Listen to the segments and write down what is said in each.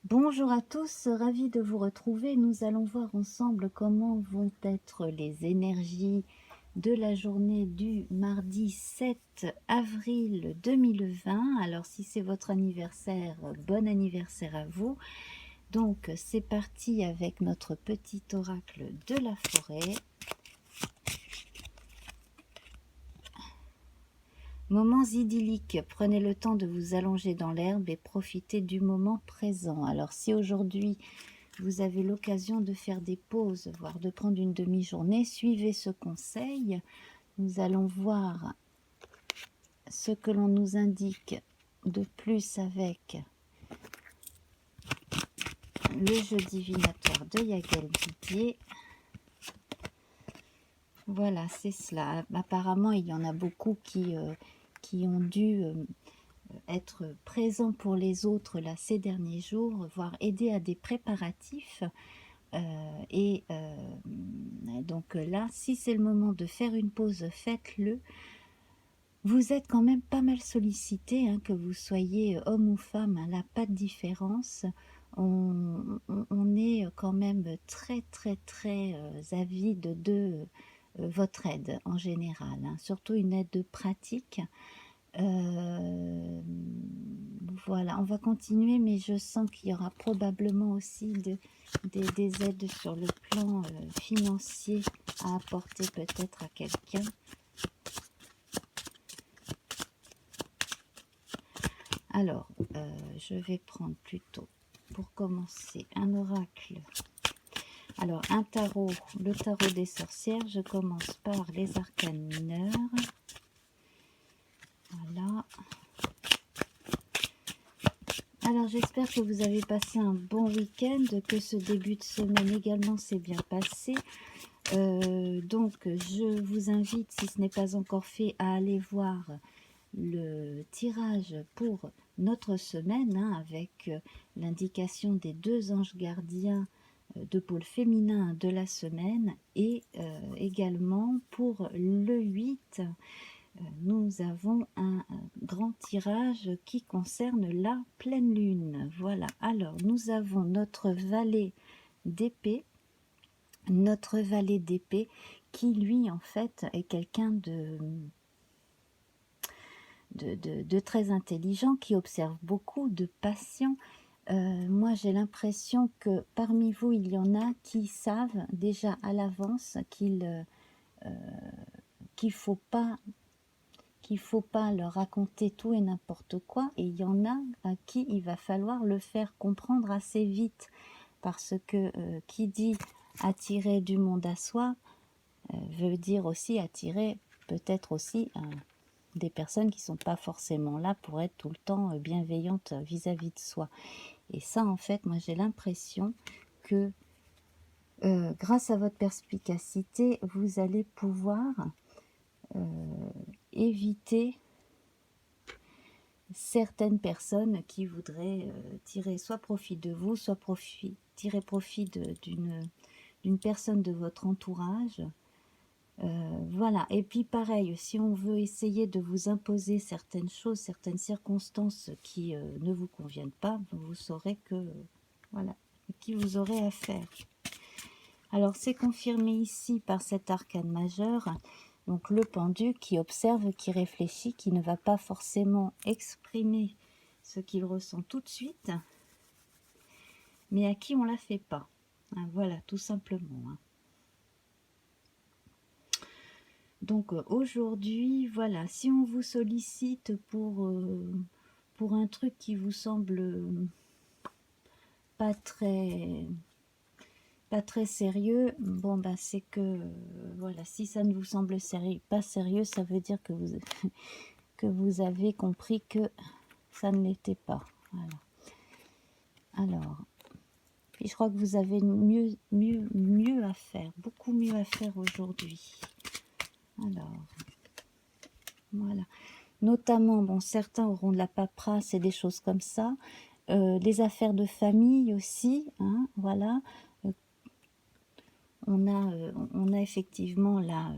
Bonjour à tous, ravi de vous retrouver. Nous allons voir ensemble comment vont être les énergies de la journée du mardi 7 avril 2020. Alors si c'est votre anniversaire, bon anniversaire à vous. Donc c'est parti avec notre petit oracle de la forêt. Moments idylliques, prenez le temps de vous allonger dans l'herbe et profitez du moment présent. Alors si aujourd'hui vous avez l'occasion de faire des pauses, voire de prendre une demi-journée, suivez ce conseil. Nous allons voir ce que l'on nous indique de plus avec le jeu divinatoire de Yagel Didier. Voilà, c'est cela. Apparemment, il y en a beaucoup qui ont dû être présents pour les autres là, ces derniers jours, voire aider à des préparatifs. Donc là, si c'est le moment de faire une pause, faites-le. Vous êtes quand même pas mal sollicité, hein, que vous soyez homme ou femme, hein, là, pas de différence. On est quand même très avide de votre aide en général, hein, surtout une aide pratique. Voilà, on va continuer, mais je sens qu'il y aura probablement aussi des aides sur le plan financier à apporter peut-être à quelqu'un. Alors, je vais prendre plutôt, pour commencer, un oracle. Alors, un tarot, le tarot des sorcières. Je commence par les arcanes mineurs. Voilà. Alors, j'espère que vous avez passé un bon week-end, que ce début de semaine également s'est bien passé. Donc, je vous invite, si ce n'est pas encore fait, à aller voir le tirage pour notre semaine, hein, avec l'indication des deux anges gardiens de pôle féminin de la semaine, et également pour le 8, nous avons un grand tirage qui concerne la pleine lune. Voilà, alors nous avons notre valet d'épée. Notre valet d'épée qui lui en fait est quelqu'un de très intelligent, qui observe beaucoup, de patient. Moi j'ai l'impression que parmi vous il y en a qui savent déjà à l'avance qu'il faut pas leur raconter tout et n'importe quoi, et il y en a à qui il va falloir le faire comprendre assez vite, parce que qui dit attirer du monde à soi veut dire aussi attirer peut-être aussi des personnes qui ne sont pas forcément là pour être tout le temps bienveillantes vis-à-vis de soi. Et ça, en fait, moi j'ai l'impression que grâce à votre perspicacité, vous allez pouvoir éviter certaines personnes qui voudraient tirer soit profit de vous, soit tirer profit d'une personne de votre entourage. Voilà, et puis pareil, si on veut essayer de vous imposer certaines choses, certaines circonstances qui ne vous conviennent pas, vous saurez que, voilà, qui vous aurez à faire. Alors c'est confirmé ici par cet arcane majeur, donc le pendu qui observe, qui réfléchit, qui ne va pas forcément exprimer ce qu'il ressent tout de suite, mais à qui on ne la fait pas. Hein, voilà, tout simplement. Hein. Donc aujourd'hui, voilà, si on vous sollicite pour un truc qui vous semble pas très sérieux, bon bah c'est que voilà, si ça ne vous semble pas sérieux, ça veut dire que que vous avez compris que ça ne l'était pas. Voilà. Alors, puis je crois que vous avez mieux à faire, beaucoup mieux à faire aujourd'hui. Alors, voilà. Notamment, bon, certains auront de la paperasse et des choses comme ça. Les affaires de famille aussi, hein, voilà. On a effectivement là,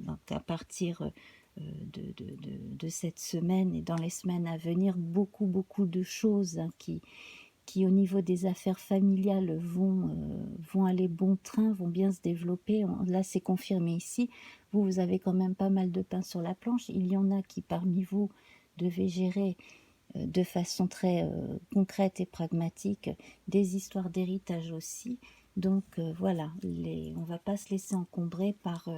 donc à partir de cette semaine et dans les semaines à venir, beaucoup de choses hein, qui au niveau des affaires familiales vont aller bon train, vont bien se développer. Là, c'est confirmé ici. Vous avez quand même pas mal de pain sur la planche. Il y en a qui, parmi vous, devez gérer de façon très concrète et pragmatique des histoires d'héritage aussi. Donc voilà, on ne va pas se laisser encombrer par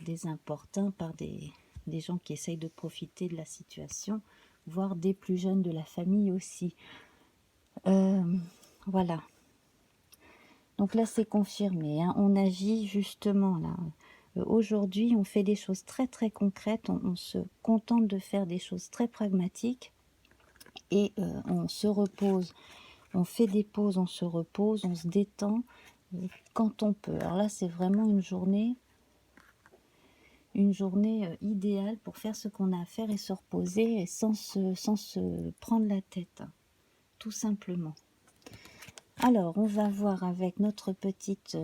des importuns, par des gens qui essayent de profiter de la situation, voire des plus jeunes de la famille aussi. Voilà. Donc là, c'est confirmé. Hein. On agit justement là. Aujourd'hui, on fait des choses très très concrètes. On se contente de faire des choses très pragmatiques. Et on se repose. On fait des pauses, on se repose, on se détend quand on peut. Alors là, c'est vraiment une journée idéale pour faire ce qu'on a à faire et se reposer et sans se prendre la tête, tout simplement. Alors, on va voir avec notre petite,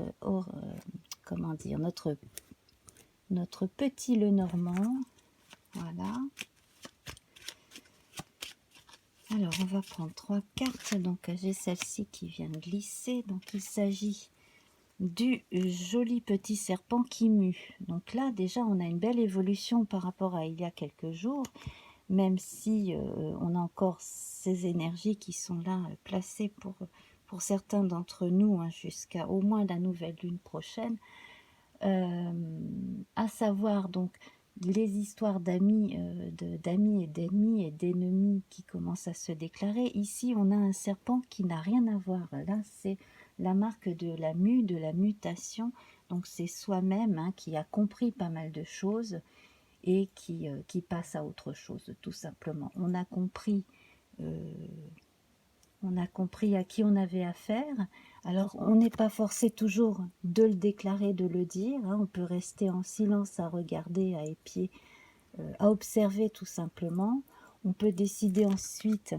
comment dire, notre petit Lenormand. Voilà. Alors, on va prendre 3 cartes. Donc, j'ai celle-ci qui vient de glisser. Donc, il s'agit du joli petit serpent qui mue. Donc là, déjà, on a une belle évolution par rapport à il y a quelques jours, même si on a encore ces énergies qui sont là placées pour certains d'entre nous hein, jusqu'à au moins la nouvelle lune prochaine. À savoir donc les histoires d'amis et d'ennemis et d'ennemis qui commencent à se déclarer. Ici, on a un serpent qui n'a rien à voir. Là, c'est la marque de la mue, de la mutation. Donc, c'est soi-même hein, qui a compris pas mal de choses et qui passe à autre chose, tout simplement. On a compris à qui on avait affaire. Alors, on n'est pas forcé toujours de le déclarer, de le dire. Hein. On peut rester en silence à regarder, à épier, à observer tout simplement. On peut décider ensuite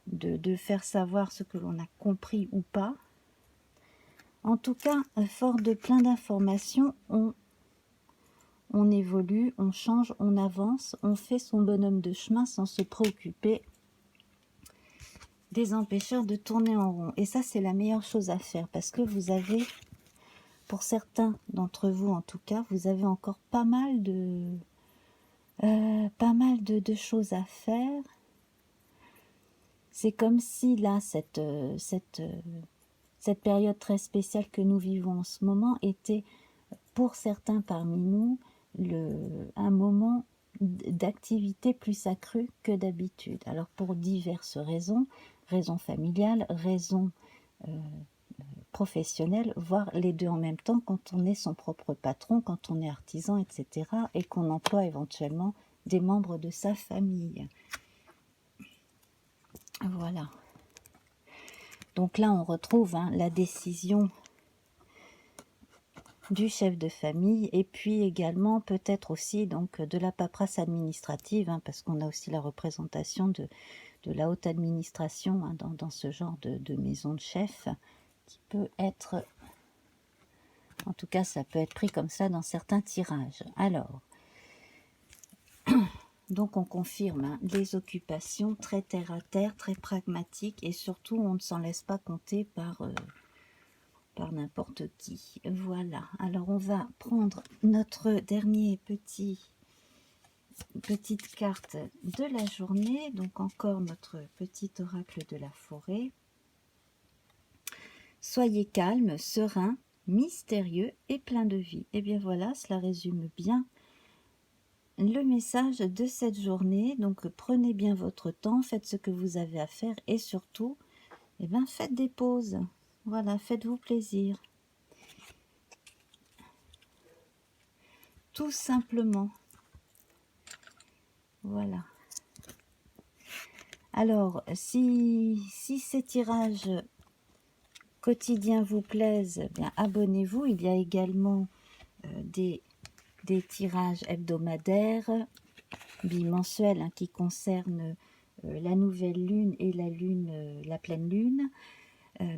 de faire savoir ce que l'on a compris ou pas. En tout cas, fort de plein d'informations, on évolue, on change, on avance, on fait son bonhomme de chemin sans se préoccuper des empêcheurs de tourner en rond. Et ça, c'est la meilleure chose à faire parce que vous avez, pour certains d'entre vous en tout cas, vous avez encore pas mal de choses à faire. C'est comme si là, cette période très spéciale que nous vivons en ce moment était, pour certains parmi nous, un moment d'activité plus accrue que d'habitude. Alors pour diverses raisons, raisons familiales, raisons professionnelles, voire les deux en même temps quand on est son propre patron, quand on est artisan, etc. et qu'on emploie éventuellement des membres de sa famille. Voilà. Donc là, on retrouve hein, la décision du chef de famille et puis également peut-être aussi donc de la paperasse administrative hein, parce qu'on a aussi la représentation de la haute administration hein, dans ce genre de maison de chef qui peut être, en tout cas ça peut être pris comme ça dans certains tirages. Alors, donc on confirme hein, les occupations très terre à terre, très pragmatiques et surtout on ne s'en laisse pas compter par n'importe qui. Voilà, alors on va prendre notre dernier petite carte de la journée, donc encore notre petit oracle de la forêt. Soyez calme, serein, mystérieux et plein de vie. Et bien voilà, cela résume bien le message de cette journée. Donc prenez bien votre temps, faites ce que vous avez à faire et surtout, eh bien, faites des pauses. Voilà, faites-vous plaisir. Tout simplement. Voilà. Alors, si ces tirages quotidiens vous plaisent, eh bien abonnez-vous. Il y a également des tirages hebdomadaires, bimensuels, hein, qui concernent la nouvelle lune et la pleine lune.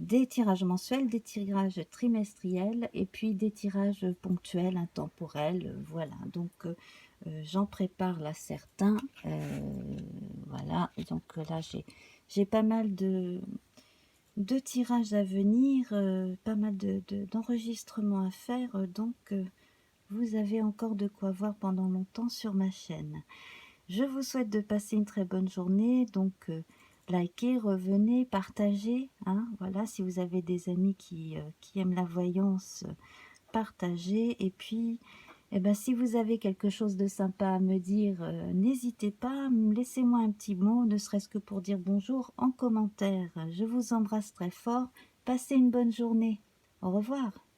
Des tirages mensuels, des tirages trimestriels et puis des tirages ponctuels, intemporels, voilà. Donc j'en prépare là certains, voilà. Donc là j'ai J'ai pas mal de tirages à venir, pas mal d'enregistrements à faire, donc vous avez encore de quoi voir pendant longtemps sur ma chaîne. Je vous souhaite de passer une très bonne journée, donc likez, revenez, partagez, hein, voilà, si vous avez des amis qui aiment la voyance, partagez, et puis eh ben, si vous avez quelque chose de sympa à me dire, n'hésitez pas, laissez-moi un petit mot, ne serait-ce que pour dire bonjour en commentaire. Je vous embrasse très fort, passez une bonne journée, au revoir.